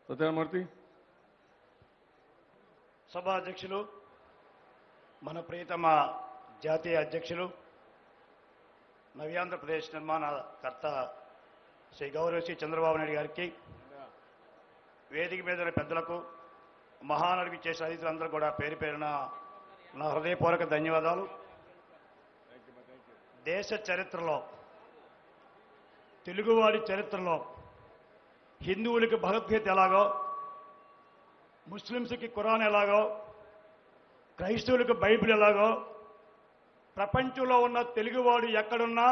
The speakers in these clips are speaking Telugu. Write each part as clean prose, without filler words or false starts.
సత్యనారాయణమూర్తి. సభాధ్యక్షులు, మన ప్రియతమ జాతీయ అధ్యక్షులు, నవ్యాంధ్రప్రదేశ్ నిర్మాణకర్త శ్రీ గౌరవశ్రీ చంద్రబాబు నాయుడు గారికి, వేదిక మీద ఉన్న పెద్దలకు, మహానడికి చేసిన అతిథులందరూ కూడా పేరు పేరున నా హృదయపూర్వక ధన్యవాదాలు. దేశ చరిత్రలో, తెలుగువాడి చరిత్రలో హిందువులకి భగవద్గీత ఎలాగో, ముస్లిమ్స్కి ఖురాన్ ఎలాగో, క్రైస్తవులకు బైబిల్ ఎలాగో, ప్రపంచంలో ఉన్న తెలుగువాడు ఎక్కడున్నా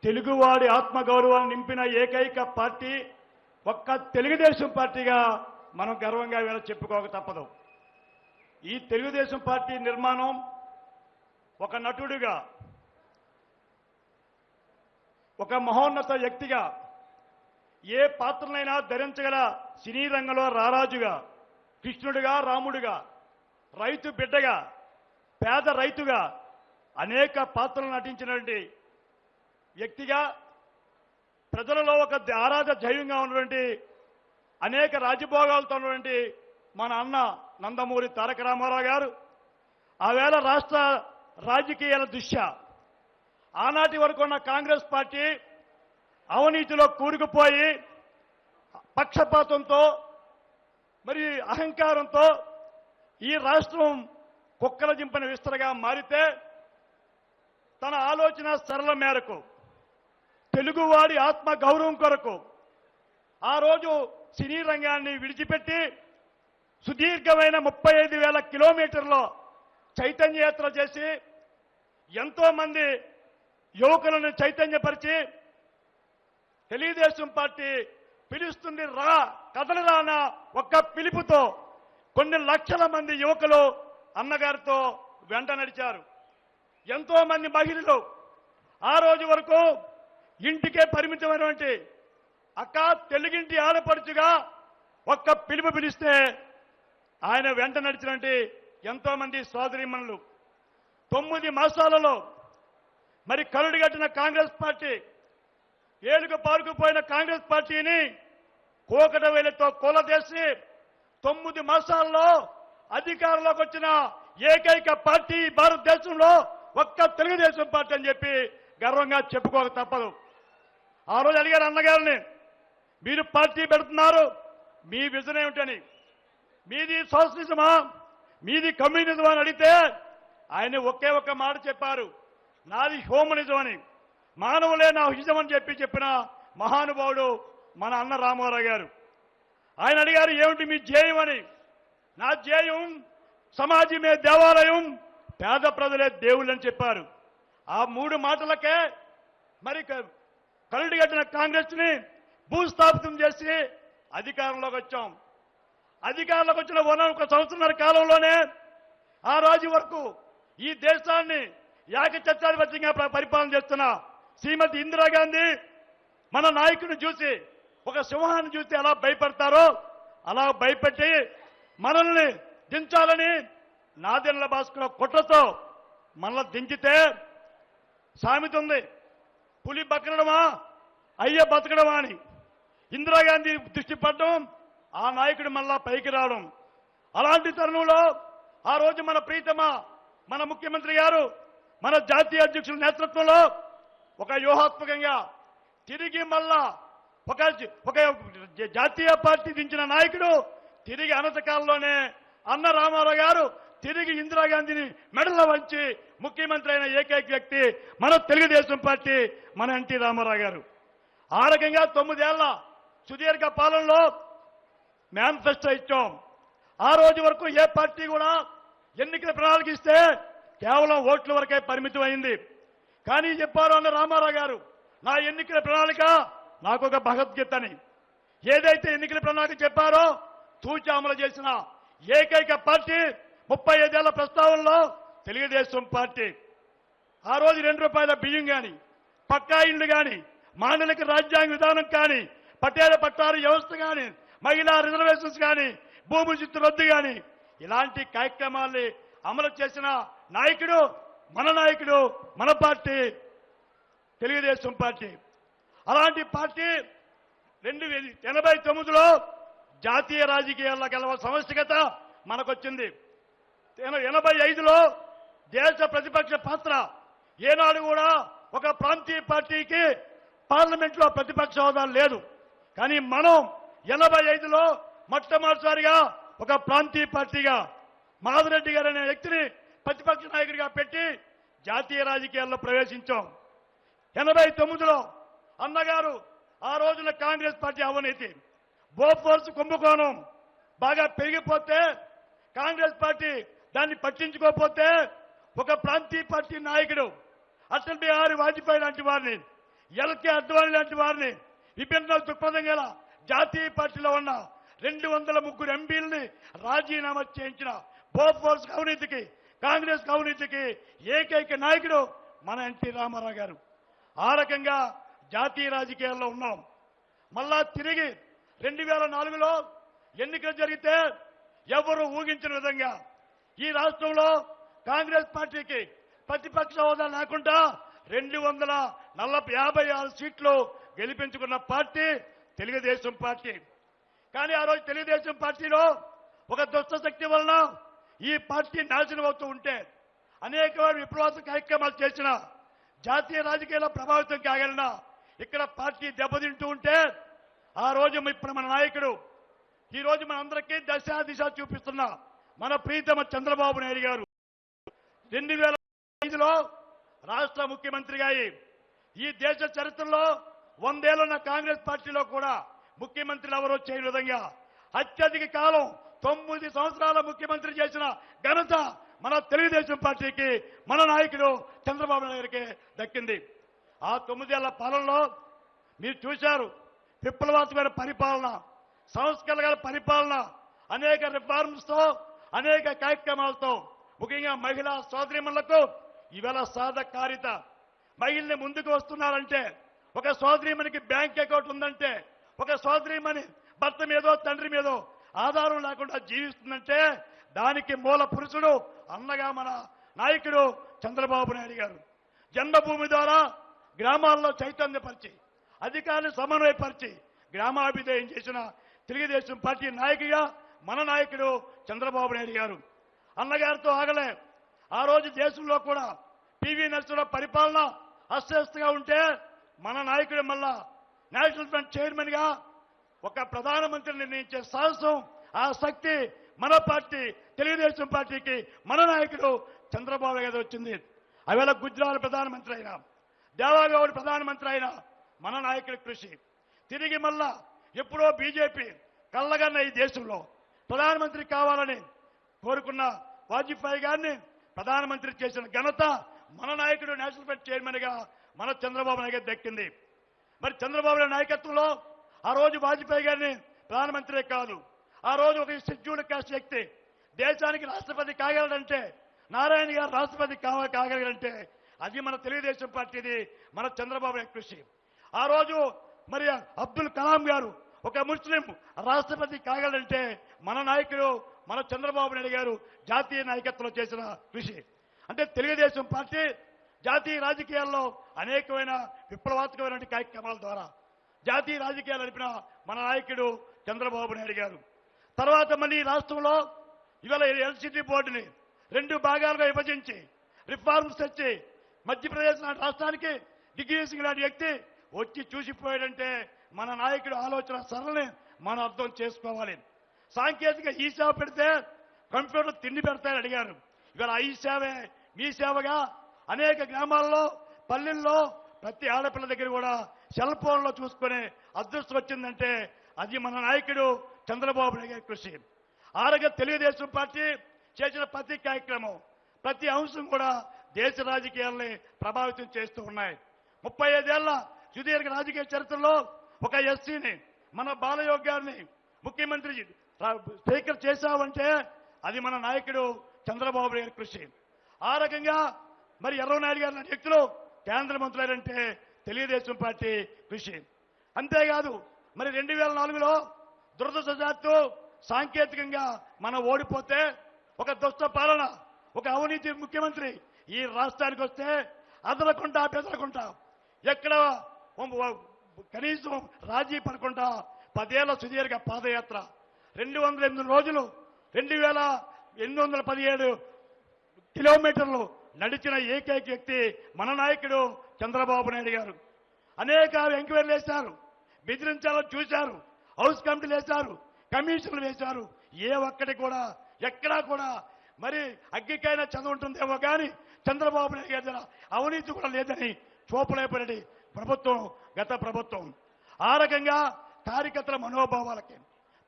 తెలుగువాడి ఆత్మగౌరవాన్ని నింపిన ఏకైక పార్టీ ఒక్క తెలుగుదేశం పార్టీగా మనం గర్వంగా వేళ చెప్పుకోక తప్పదు. ఈ తెలుగుదేశం పార్టీ నిర్మాణం ఒక నటుడిగా, ఒక మహోన్నత వ్యక్తిగా, ఏ పాత్రనైనా ధరించగల సినీ రంగంలో రారాజుగా, కృష్ణుడిగా, రాముడిగా, రైతు బిడ్డగా, పేద రైతుగా అనేక పాత్రలు నటించినటువంటి వ్యక్తిగా, ప్రజలలో ఒక ఆరాధ దైవంగా ఉన్నటువంటి, అనేక రాజభోగాలతో ఉన్నటువంటి మన అన్న నందమూరి తారక రామారావు గారు ఆవేళ రాష్ట్ర రాజకీయాల దృష్ట్యా ఆనాటి వరకు ఉన్న కాంగ్రెస్ పార్టీ అవినీతిలో కూరుకుపోయి పక్షపాతంతో మరి అహంకారంతో ఈ రాష్ట్రం కుక్కల జింపని విస్తరగా మారితే తన ఆలోచన సరళ మేరకు తెలుగువాడి ఆత్మ గౌరవం కొరకు ఆ రోజు సినీ రంగాన్ని విడిచిపెట్టి సుదీర్ఘమైన 35,000 కిలోమీటర్లో చైతన్య యాత్ర చేసి ఎంతో మంది యువకులను చైతన్యపరిచి తెలుగుదేశం పార్టీ పిలుస్తుంది రా, కదలరా అన్న ఒక్క పిలుపుతో కొన్ని లక్షల మంది యువకులు అన్నగారితో వెంట నడిచారు. ఎంతో మంది మహిళలు ఆ రోజు వరకు ఇంటికే పరిమితమైనటువంటి అక్క తెలుగింటి ఆడపడుచుగా ఒక్క పిలుపు పిలిస్తే ఆయన వెంట నడిచినటువంటి ఎంతో మంది సోదరీమణులు 9 మాసాలలో మరి కరుడుగట్టిన కాంగ్రెస్ పార్టీ, ఏలుగు పారుకుపోయిన కాంగ్రెస్ పార్టీని కోకట వేలతో కూలదేసి 9 మాసాల్లో అధికారంలోకి వచ్చిన ఏకైక పార్టీ భారతదేశంలో ఒక్క తెలుగుదేశం పార్టీ అని చెప్పి గర్వంగా చెప్పుకోక తప్పదు. ఆ రోజు అడిగారు అన్నగారిని, మీరు పార్టీ పెడుతున్నారు, మీ విజన్ ఏమిటని, మీది సోషలిజమా, మీది కమ్యూనిజమా అని అడిగితే ఆయన ఒకే ఒక్క మాట చెప్పారు, నాది హ్యూమనిజం అని, మానవులే నా హిజం అని చెప్పిన మహానుభావుడు మన అన్న రామారావు గారు. ఆయన అడిగారు ఏమిటి మీ ధ్యేయం అని. నా ధ్యేయం సమాజమే దేవాలయం, పేద ప్రజలే దేవుళ్ళు అని చెప్పారు. ఆ 3 మాటలకే మరి కరుడుగట్టిన కాంగ్రెస్ ని భూస్థాపితం చేసి అధికారంలోకి వచ్చాం. అధికారంలోకి వచ్చిన 1 సంవత్సరాల కాలంలోనే ఆ రోజు వరకు ఈ దేశాన్ని ఏకఛత్రాధిపత్యంగా పరిపాలన చేస్తున్న శ్రీమతి ఇందిరాగాంధీ మన నాయకుడిని చూసి, ఒక సింహాన్ని చూసి ఎలా భయపడతారో అలా భయపెట్టి మనల్ని దించాలని నాదెండ్ల భాస్కర్ కుట్రతో మనల్ని దించితే సామెత ఉంది, పులి బతకడమా అయ్య బతకడమా అని. ఇందిరాగాంధీ దృష్టి పడడం, ఆ నాయకుడు మళ్ళా పైకి రావడం. అలాంటి తరుణంలో ఆ రోజు మన ప్రీతమ మన ముఖ్యమంత్రి గారు మన జాతీయ అధ్యక్షుల నేతృత్వంలో ఒక వ్యూహాత్మకంగా తిరిగి మళ్ళా ఒక జాతీయ పార్టీ దించిన నాయకుడు తిరిగి అనతకాలంలోనే అన్న రామారావు గారు తిరిగి ఇందిరాగాంధీని మెడలో వంచి ముఖ్యమంత్రి అయిన ఏకైక వ్యక్తి మన తెలుగుదేశం పార్టీ, మన ఎన్టీ రామారావు గారు. ఆ రకంగా 9 ఏళ్ల సుదీర్ఘ పాలనలో మేనిఫెస్టో ఇచ్చాం. ఆ రోజు వరకు ఏ పార్టీ కూడా ఎన్నికల ప్రణాళిక ఇస్తే కేవలం ఓట్ల వరకే పరిమితం అయింది. కానీ చెప్పారు అన్న రామారావు గారు, నా ఎన్నికల ప్రణాళిక నాకు ఒక భగవద్గీత అని. ఏదైతే ఎన్నికల ప్రణాళిక చెప్పారో తూచా అమలు చేసిన ఏకైక పార్టీ 35 ఏళ్ల ప్రస్తావనలో తెలుగుదేశం పార్టీ. ఆ రోజు ₹2 బియ్యం కానీ, పక్కా ఇళ్లు కానీ, మాండలిక రాజ్యాంగ విధానం కానీ, పటేల పట్టాల వ్యవస్థ కానీ, మహిళా రిజర్వేషన్స్ కానీ, భూమి చిత్తు రద్దు కానీ, ఇలాంటి కార్యక్రమాల్ని అమలు చేసిన నాయకుడు మన పార్టీ తెలుగుదేశం పార్టీ. అలాంటి పార్టీ 1989లో జాతీయ రాజకీయాల్లో గెలవ సమస్యగత మనకొచ్చింది. 85లో దేశ ప్రతిపక్ష పాత్ర ఏనాడు కూడా ఒక ప్రాంతీయ పార్టీకి పార్లమెంట్లో ప్రతిపక్ష హోదా లేదు. కానీ మనం 85లో మొట్టమొదటిసారిగా ఒక ప్రాంతీయ పార్టీగా మాధురెడ్డి గారు అనే వ్యక్తిని ప్రతిపక్ష నాయకుడిగా పెట్టి జాతీయ రాజకీయాల్లో ప్రవేశించాం. 89లో అన్నగారు ఆ రోజున కాంగ్రెస్ పార్టీ అవినీతి బోఫోర్స్ కుంభకోణం బాగా పెరిగిపోతే కాంగ్రెస్ పార్టీ దాన్ని పట్టించుకోకపోతే ఒక ప్రాంతీయ పార్టీ నాయకుడు అటల్ బిహారీ వాజ్పేయి లాంటి వారిని, ఎల్కే అద్వానీ లాంటి వారిని, విభిన్న దృక్పథం గల జాతీయ పార్టీలో ఉన్న 203 ఎంపీలని రాజీనామా చేయించిన బోఫోర్స్ అవినీతికి, కాంగ్రెస్ అవినీతికి ఏకైక నాయకుడు మన ఎన్టీ రామారావు గారు. ఆ రకంగా జాతీయ రాజకీయాల్లో ఉన్నాం. మళ్ళా తిరిగి 2004లో ఎన్నికలు జరిగితే ఎవరు ఊహించిన విధంగా ఈ రాష్ట్రంలో కాంగ్రెస్ పార్టీకి ప్రతిపక్ష హోదా లేకుండా 256 సీట్లు గెలిపించుకున్న పార్టీ తెలుగుదేశం పార్టీ. కానీ ఆ రోజు తెలుగుదేశం పార్టీలో ఒక దుష్ట శక్తి వలన ఈ పార్టీ నాశనం అవుతూ ఉంటే అనేక విప్లవాత్మక కార్యక్రమాలు చేసిన జాతీయ రాజకీయాల్లో ప్రభావితం కాగలిగిన ఇక్కడ పార్టీ దెబ్బతింటూ ఉంటే ఆ రోజు ఇప్పుడు మన నాయకుడు ఈ రోజు మనందరికీ దిశ చూపిస్తున్న మన ప్రీతమ చంద్రబాబు నాయుడు గారు 2005లో రాష్ట్ర ముఖ్యమంత్రిగా ఈ దేశ చరిత్రలో 100 ఏళ్లున్న కాంగ్రెస్ పార్టీలో కూడా ముఖ్యమంత్రులు ఎవరో చేయని విధంగా అత్యధిక కాలం 9 సంవత్సరాల ముఖ్యమంత్రి చేసిన ఘనత మన తెలుగుదేశం పార్టీకి మన నాయకుడు చంద్రబాబు నాయుడు గారికి దక్కింది. ఆ 9 ఏళ్ల పాలనలో మీరు చూశారు విప్లవాత్మకమైన పరిపాలన, సంస్కరణల పరిపాలన, అనేక రిఫార్మ్స్తో, అనేక కార్యక్రమాలతో, ముఖ్యంగా మహిళా సోదరీమణులకు ఇవాళ సాధకారిత మహిళని ముందుకు వస్తున్నారంటే, ఒక సోదరీమణికి బ్యాంక్ అకౌంట్ ఉందంటే, ఒక సోదరీమణి భర్త మీదో తండ్రి మీదో ఆధారం లేకుండా జీవిస్తుందంటే దానికి మూల పురుషుడు అన్నగా మన నాయకుడు చంద్రబాబు నాయుడు గారు. జన్మభూమి ద్వారా గ్రామాల్లో చైతన్యపరిచి, అధికారులు సమన్వయపరిచి గ్రామాభివృద్ధి చేసిన తెలుగుదేశం పార్టీ నాయకుడిగా మన నాయకుడు చంద్రబాబు నాయుడు గారు. అన్నగారితో ఆగలే. ఆ రోజు దేశంలో కూడా పివి నరసింహరావు పరిపాలన అస్తవ్యస్తగా ఉంటే మన నాయకుడు మళ్ళా నేషనల్ ఫ్రంట్ చైర్మన్ గా ఒక ప్రధానమంత్రి నిర్ణయించే సాహసం, ఆ శక్తి మన పార్టీ తెలుగుదేశం పార్టీకి మన నాయకుడు చంద్రబాబు గారు వచ్చింది. అవేళ గుజరాత్ ప్రధానమంత్రి అయినా, దేవాగౌడ్ ప్రధానమంత్రి అయినా మన నాయకుడి కృషి. తిరిగి మళ్ళా ఎప్పుడో బీజేపీ కళ్ళగన్న ఈ దేశంలో ప్రధానమంత్రి కావాలని కోరుకున్న వాజ్పేయి గారిని ప్రధానమంత్రి చేసిన ఘనత మన నాయకుడు నేషనల్ ఫ్రంట్ చైర్మన్ గా మన చంద్రబాబు నాయుడు దక్కింది. మరి చంద్రబాబు నాయుడు నాయకత్వంలో ఆ రోజు వాజ్పేయి గారిని ప్రధానమంత్రి కాదు, ఆ రోజు ఒక షెడ్యూల్డ్ కాస్ట్ వ్యక్తి దేశానికి రాష్ట్రపతి కాగలడంటే, నారాయణ గారు రాష్ట్రపతి కాగలగలంటే అది మన తెలుగుదేశం పార్టీది, మన చంద్రబాబు నాయుడు కృషి. ఆ రోజు మరి అబ్దుల్ కలాం గారు ఒక ముస్లిం రాష్ట్రపతి కాగలంటే మన నాయకుడు మన చంద్రబాబు నాయుడు గారు జాతీయ నాయకత్వంలో చేసిన కృషి. అంటే తెలుగుదేశం పార్టీ జాతీయ రాజకీయాల్లో అనేకమైన విప్లవాత్మకమైన కార్యక్రమాల ద్వారా జాతీయ రాజకీయాలు నడిపిన మన నాయకుడు చంద్రబాబు నాయుడు గారు. తర్వాత మళ్ళీ రాష్ట్రంలో ఇవాళ ఎల్సిటీ బోర్డుని 2 భాగాలుగా విభజించి రిఫార్మ్స్ తెచ్చి మధ్యప్రదేశ్ లాంటి రాష్ట్రానికి దిగ్విజయ్ సింగ్ లాంటి వ్యక్తి వచ్చి చూసిపోయాడంటే మన నాయకుడు ఆలోచన సరళని మనం అర్థం చేసుకోవాలి. సాంకేతిక ఈ సేవ పెడితే కంప్యూటర్ తిండి పెడతాయని అడిగారు. ఇవాళ ఈ సేవే మీ సేవగా అనేక గ్రామాల్లో, పల్లెల్లో ప్రతి ఆడపిల్ల దగ్గర కూడా సెల్ ఫోన్లో చూసుకునే అదృష్టం వచ్చిందంటే అది మన నాయకుడు చంద్రబాబు నాయుడు గారి కృషి. ఆరోగ్య తెలుగుదేశం పార్టీ చేసిన ప్రతి కార్యక్రమం, ప్రతి అంశం కూడా దేశ రాజకీయాల్ని ప్రభావితం చేస్తూ ఉన్నాయి. 35 ఏళ్ల సుదీర్ఘ రాజకీయ చరిత్రలో ఒక ఎస్సీని, మన బాలయోగ్ గారిని ముఖ్యమంత్రి స్పీకర్ చేశామంటే అది మన నాయకుడు చంద్రబాబు నాయుడు కృషి. ఆ రకంగా మరి ఎర్రనాయుడు గారి వ్యక్తులు కేంద్ర మంత్రులంటే తెలుగుదేశం పార్టీ కృషి. అంతేకాదు మరి 2004లో దురదృష్టవశాత్తు సాంకేతికంగా మనం ఓడిపోతే ఒక దుష్ట పాలన, ఒక అవినీతి ముఖ్యమంత్రి ఈ రాష్ట్రానికి వస్తే అదలకుండా బెదరకుండా ఎక్కడ కనీసం రాజీ పడకుండా 10 ఏళ్ల సుదీర్ఘ పాదయాత్ర 208 రోజులు 2817 కిలోమీటర్లు నడిచిన ఏకైక వ్యక్తి మన నాయకుడు చంద్రబాబు నాయుడు గారు. అనేక ఎంక్వైరీలు వేశారు, బెదిరించాలని చూశారు, హౌస్ కమిటీలు వేశారు, కమిషన్లు వేశారు. ఏ ఒక్కటి కూడా ఎక్కడా కూడా మరి అగ్గికైనా చదువు ఉంటుందేమో కానీ చంద్రబాబు నాయుడు గారి దగ్గర అవినీతి కూడా లేదని చూపలేపడి ప్రభుత్వం, గత ప్రభుత్వం. ఆ రకంగా కార్యకర్తల మనోభావాలకి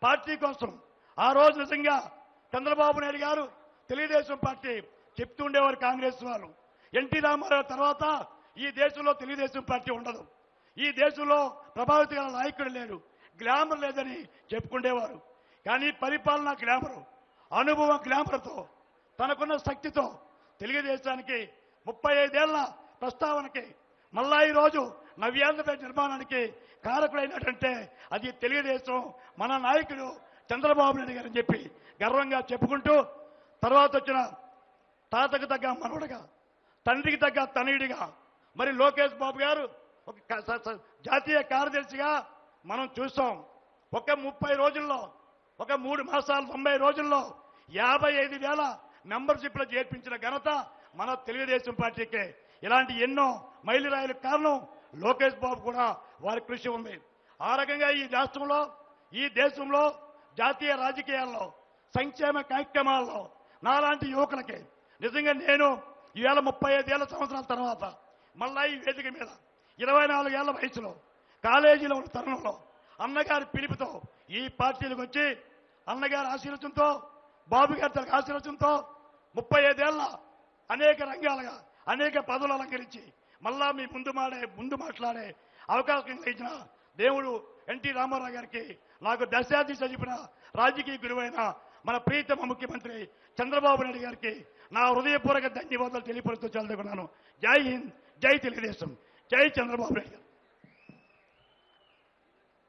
పార్టీ కోసం ఆ రోజు నిజంగా చంద్రబాబు నాయుడు గారు తెలుగుదేశం పార్టీ చెప్తూ ఉండేవారు. కాంగ్రెస్ వాళ్ళు ఎన్టీ రామారావు తర్వాత ఈ దేశంలో తెలుగుదేశం పార్టీ ఉండదు, ఈ దేశంలో ప్రభావిత గల నాయకుడు లేరు, గ్లామర్ లేదని చెప్పుకుండేవారు. కానీ పరిపాలన గ్లామరు, అనుభవం గ్లామర్తో, తనకున్న శక్తితో తెలుగుదేశానికి 35 ఏళ్ల ప్రస్తావనకి మళ్ళా ఈరోజు నవ్యాంధ్రప్రదేశ్ నిర్మాణానికి కారకుడైనట్టంటే అది తెలుగుదేశం, మన నాయకుడు చంద్రబాబు నాయుడు గారు అని చెప్పి గర్వంగా చెప్పుకుంటూ, తర్వాత వచ్చిన తాతకు తగ్గ మనవడుగా, తండ్రికి తగ్గ తనయుడిగా మరి లోకేష్ బాబు గారు ఒక జాతీయ కార్యదర్శిగా మనం చూస్తాం. ఒక 30 రోజుల్లో, ఒక 3 మాసాలు 90 రోజుల్లో 55,000 మెంబర్షిప్లు చేర్పించిన ఘనత మన తెలుగుదేశం పార్టీకే. ఇలాంటి ఎన్నో మైలురాయిలకు కారణం లోకేష్ బాబు కూడా వారి కృషి ఉంది. ఆ రకంగా ఈ రాష్ట్రంలో, ఈ దేశంలో, జాతీయ రాజకీయాల్లో, సంక్షేమ కార్యక్రమాల్లో నాలాంటి యువకులకి నిజంగా నేను ఈవేళ 35 సంవత్సరాల తర్వాత మళ్ళా ఈ వేదిక మీద 24 ఏళ్ల వయసులో కాలేజీలో ఉన్న తరుణంలో అన్నగారి పిలుపుతో ఈ పార్టీలకు వచ్చి అన్నగారి ఆశీర్వచంతో, బాబు గారి తన ఆశీర్వచంతో 35 ఏళ్ల అనేక రంగాలుగా అనేక పదవులు అలంకరించి మళ్ళా మీ ముందు మాట్లాడే అవకాశం ఇచ్చిన దేవుడు ఎన్టీ రామారావు గారికి, నాకు దశాదిశ చెప్పిన రాజకీయ గురువైన మన ప్రీతమ ముఖ్యమంత్రి చంద్రబాబు నాయుడు గారికి నా హృదయపూర్వక ధన్యవాదాలు తెలియపరుస్తూ చదువుకున్నాను. జై హింద్, జై తెలుగుదేశం, జై చంద్రబాబు నాయుడు.